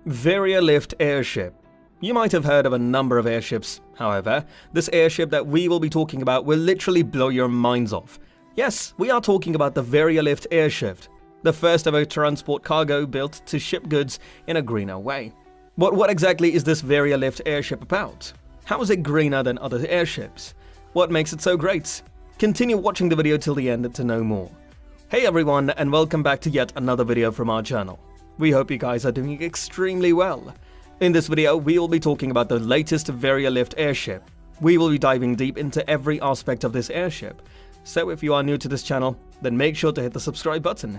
Variolift airship. You might have heard of a number of airships, however, this airship that we will be talking about will literally blow your minds off. Yes, we are talking about the Variolift airship, the first ever transport cargo built to ship goods in a greener way. But what exactly is this Variolift airship about? How is it greener than other airships? What makes it so great? Continue watching the video till the end to know more. Hey everyone, and welcome back to yet another video from our channel. We hope you guys are doing extremely well. In this video, we will be talking about the latest Variolift airship. We will be diving deep into every aspect of this airship. So if you are new to this channel, then make sure to hit the subscribe button.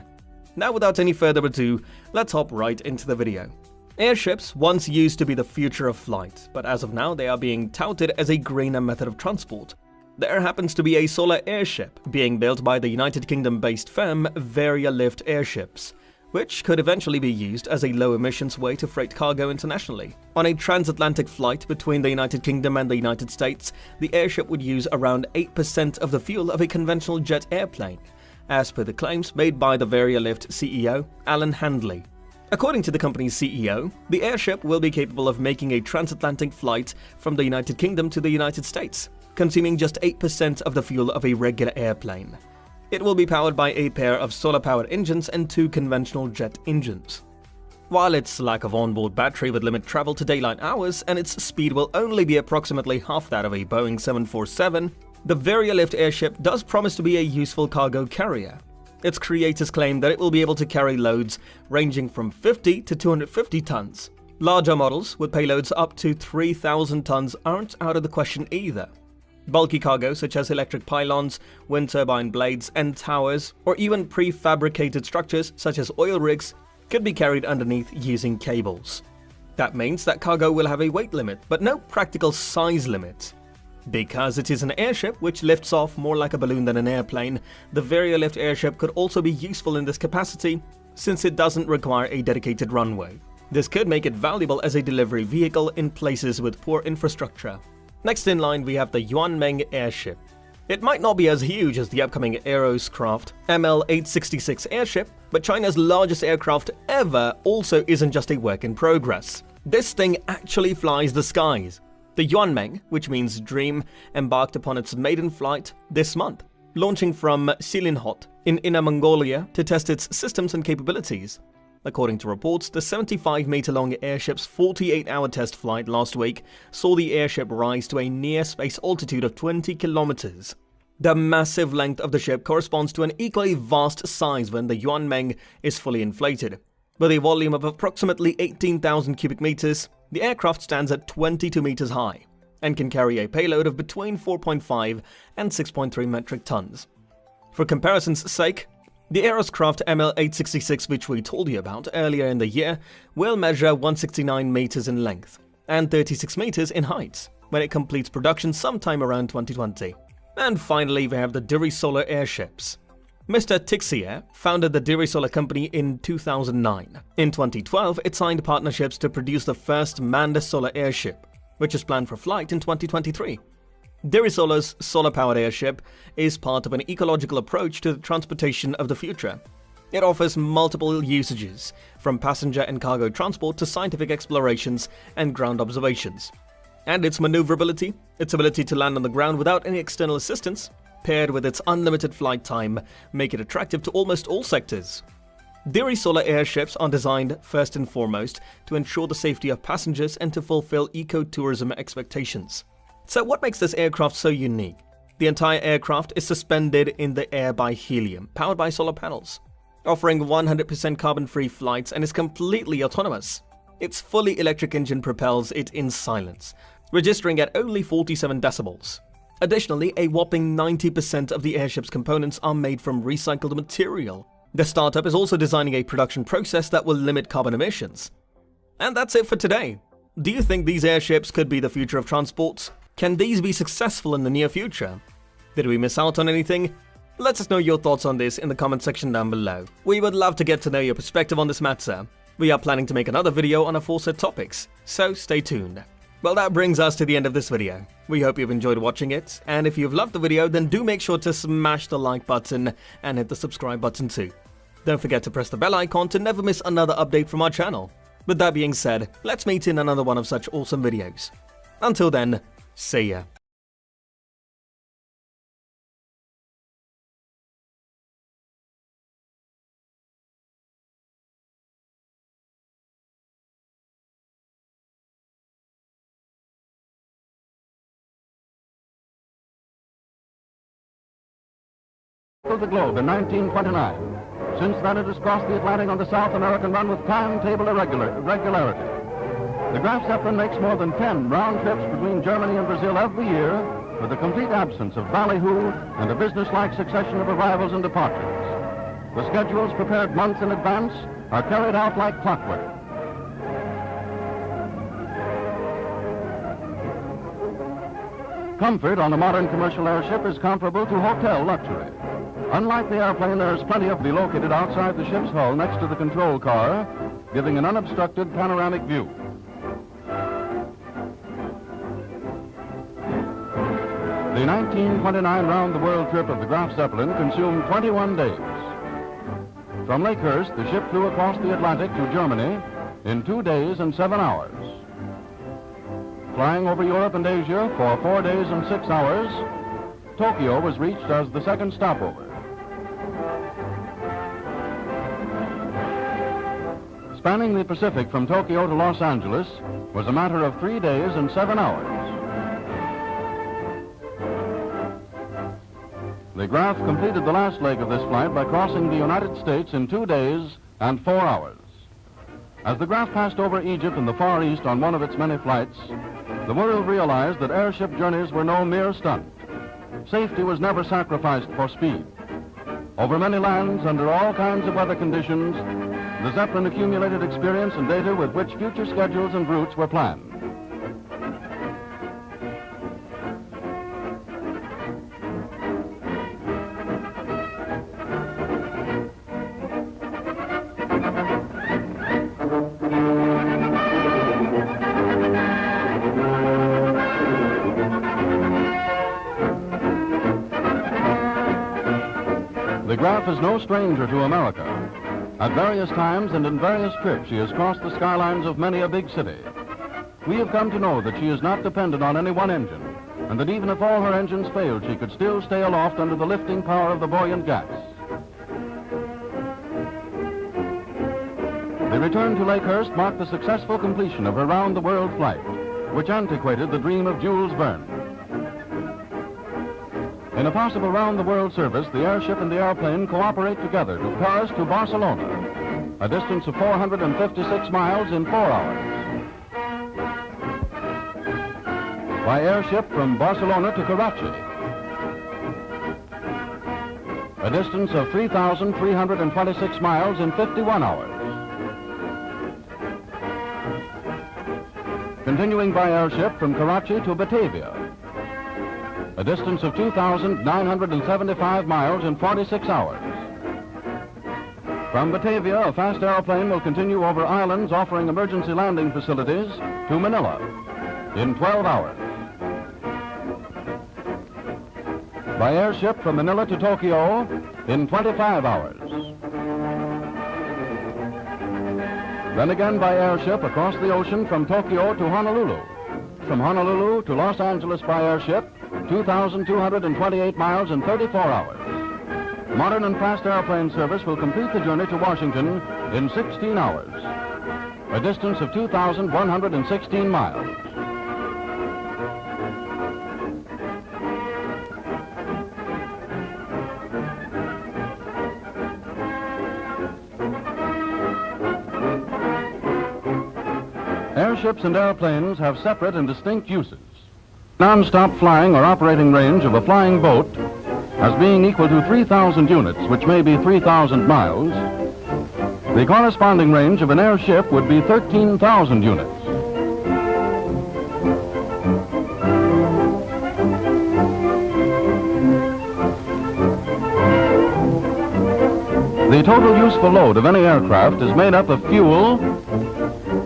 Now without any further ado, let's hop right into the video. Airships once used to be the future of flight, but as of now they are being touted as a greener method of transport. There happens to be a solar airship being built by the United Kingdom-based firm Variolift Airships, which could eventually be used as a low-emissions way to freight cargo internationally. On a transatlantic flight between the United Kingdom and the United States, the airship would use around 8% of the fuel of a conventional jet airplane, as per the claims made by the Variolift CEO, Alan Handley. According to the company's CEO, the airship will be capable of making a transatlantic flight from the United Kingdom to the United States, consuming just 8% of the fuel of a regular airplane. It will be powered by a pair of solar-powered engines and 2 conventional jet engines. While its lack of onboard battery would limit travel to daylight hours and its speed will only be approximately half that of a Boeing 747, the Variolift airship does promise to be a useful cargo carrier. Its creators claim that it will be able to carry loads ranging from 50 to 250 tons. Larger models with payloads up to 3,000 tons aren't out of the question either. Bulky cargo such as electric pylons, wind turbine blades and towers, or even prefabricated structures such as oil rigs, could be carried underneath using cables. That means that cargo will have a weight limit, but no practical size limit. Because it is an airship which lifts off more like a balloon than an airplane, the Variolift airship could also be useful in this capacity since it doesn't require a dedicated runway. This could make it valuable as a delivery vehicle in places with poor infrastructure. Next in line we have the Yuanmeng airship. It might not be as huge as the upcoming Aeroscraft ML-866 airship, but China's largest aircraft ever also isn't just a work in progress. This thing actually flies the skies. The Yuanmeng, which means dream, embarked upon its maiden flight this month, launching from Silinhot in Inner Mongolia to test its systems and capabilities. According to reports, the 75-meter-long airship's 48-hour test flight last week saw the airship rise to a near-space altitude of 20 kilometers. The massive length of the ship corresponds to an equally vast size when the Yuanmeng is fully inflated. With a volume of approximately 18,000 cubic meters, the aircraft stands at 22 meters high and can carry a payload of between 4.5 and 6.3 metric tons. For comparison's sake, the Aeroscraft ML-866, which we told you about earlier in the year, will measure 169 meters in length and 36 meters in height when it completes production sometime around 2020. And finally, we have the Dirisolar airships. Mr. Tixier founded the Dirisolar company in 2009. In 2012, it signed partnerships to produce the first manned solar airship, which is planned for flight in 2023. Dirisolar's solar-powered airship is part of an ecological approach to the transportation of the future. It offers multiple usages, from passenger and cargo transport to scientific explorations and ground observations. And its maneuverability, its ability to land on the ground without any external assistance, paired with its unlimited flight time, make it attractive to almost all sectors. Dirisolar airships are designed first and foremost to ensure the safety of passengers and to fulfill eco-tourism expectations. So what makes this aircraft so unique? The entire aircraft is suspended in the air by helium, powered by solar panels, offering 100% carbon-free flights and is completely autonomous. Its fully electric engine propels it in silence, registering at only 47 decibels. Additionally, a whopping 90% of the airship's components are made from recycled material. The startup is also designing a production process that will limit carbon emissions. And that's it for today. Do you think these airships could be the future of transport? Can these be successful in the near future? Did we miss out on anything? Let us know your thoughts on this in the comment section down below. We would love to get to know your perspective on this matter. We are planning to make another video on aforesaid topics, so stay tuned. Well, that brings us to the end of this video. We hope you've enjoyed watching it, and if you've loved the video, then do make sure to smash the like button and hit the subscribe button too. Don't forget to press the bell icon to never miss another update from our channel. With that being said, let's meet in another one of such awesome videos. Until then, see ya. The globe in 1929. Since then it has crossed the Atlantic on the South American run with timetable regularity. The Graf Zeppelin makes more than 10 round trips between Germany and Brazil every year with a complete absence of ballyhoo and a business-like succession of arrivals and departures. The schedules prepared months in advance are carried out like clockwork. Comfort on a modern commercial airship is comparable to hotel luxury. Unlike the airplane, there is plenty of located outside the ship's hull next to the control car, giving an unobstructed panoramic view. The 1929 round-the-world trip of the Graf Zeppelin consumed 21 days. From Lakehurst, the ship flew across the Atlantic to Germany in 2 days and 7 hours. Flying over Europe and Asia for 4 days and 6 hours, Tokyo was reached as the second stopover. Spanning the Pacific from Tokyo to Los Angeles was a matter of 3 days and 7 hours. The Graf completed the last leg of this flight by crossing the United States in 2 days and 4 hours. As the Graf passed over Egypt and the Far East on one of its many flights, the world realized that airship journeys were no mere stunt. Safety was never sacrificed for speed. Over many lands, under all kinds of weather conditions, the Zeppelin accumulated experience and data with which future schedules and routes were planned. The Graf is no stranger to America. At various times and in various trips, she has crossed the skylines of many a big city. We have come to know that she is not dependent on any one engine, and that even if all her engines failed, she could still stay aloft under the lifting power of the buoyant gas. The return to Lakehurst marked the successful completion of her round-the-world flight, which antiquated the dream of Jules Verne. In a possible round-the-world service, the airship and the airplane cooperate together to Paris to Barcelona, a distance of 456 miles in 4 hours. By airship from Barcelona to Karachi, a distance of 3,326 miles in 51 hours. Continuing by airship from Karachi to Batavia, a distance of 2,975 miles in 46 hours. From Batavia, a fast airplane will continue over islands offering emergency landing facilities to Manila in 12 hours. By airship from Manila to Tokyo in 25 hours. Then again by airship across the ocean from Tokyo to Honolulu. From Honolulu to Los Angeles by airship, 2,228 miles in 34 hours. Modern and fast airplane service will complete the journey to Washington in 16 hours, a distance of 2,116 miles. Airships and airplanes have separate and distinct uses. Non-stop flying or operating range of a flying boat as being equal to 3,000 units, which may be 3,000 miles. The corresponding range of an airship would be 13,000 units. The total useful load of any aircraft is made up of fuel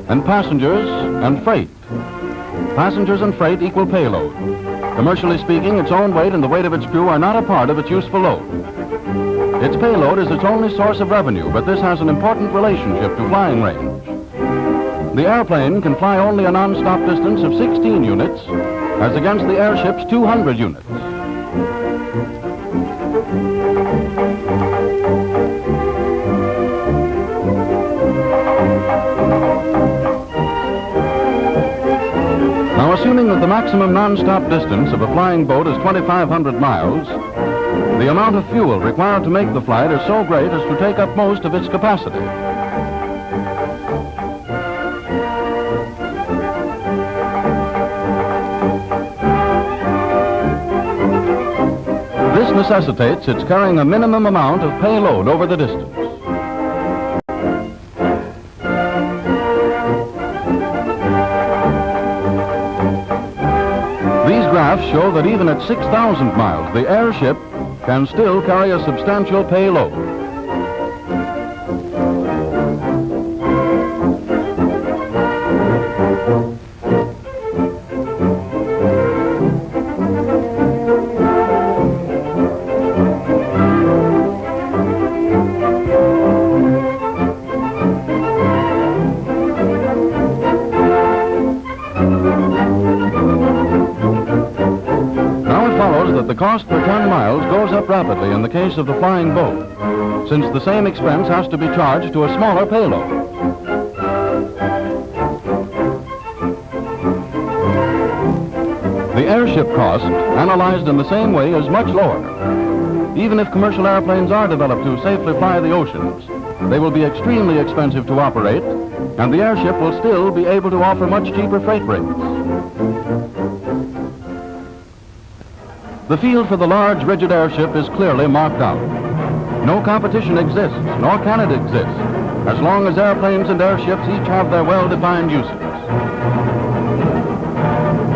and passengers and freight. Passengers and freight equal payload. Commercially speaking, its own weight and the weight of its crew are not a part of its useful load. Its payload is its only source of revenue, but this has an important relationship to flying range. The airplane can fly only a non-stop distance of 16 units, as against the airship's 200 units. Now, assuming that the maximum non-stop distance of a flying boat is 2,500 miles, the amount of fuel required to make the flight is so great as to take up most of its capacity. This necessitates its carrying a minimum amount of payload over the distance. These graphs show that even at 6,000 miles, the airship can still carry a substantial payload. The cost per 10 miles goes up rapidly in the case of the flying boat, since the same expense has to be charged to a smaller payload. The airship cost, analyzed in the same way, is much lower. Even if commercial airplanes are developed to safely fly the oceans, they will be extremely expensive to operate, and the airship will still be able to offer much cheaper freight rates. The field for the large, rigid airship is clearly marked out. No competition exists, nor can it exist, as long as airplanes and airships each have their well-defined uses.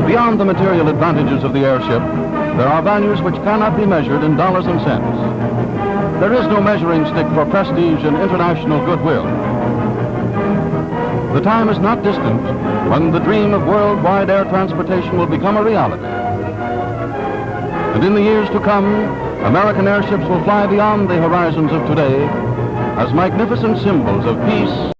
Beyond the material advantages of the airship, there are values which cannot be measured in dollars and cents. There is no measuring stick for prestige and international goodwill. The time is not distant when the dream of worldwide air transportation will become a reality. And in the years to come, American airships will fly beyond the horizons of today as magnificent symbols of peace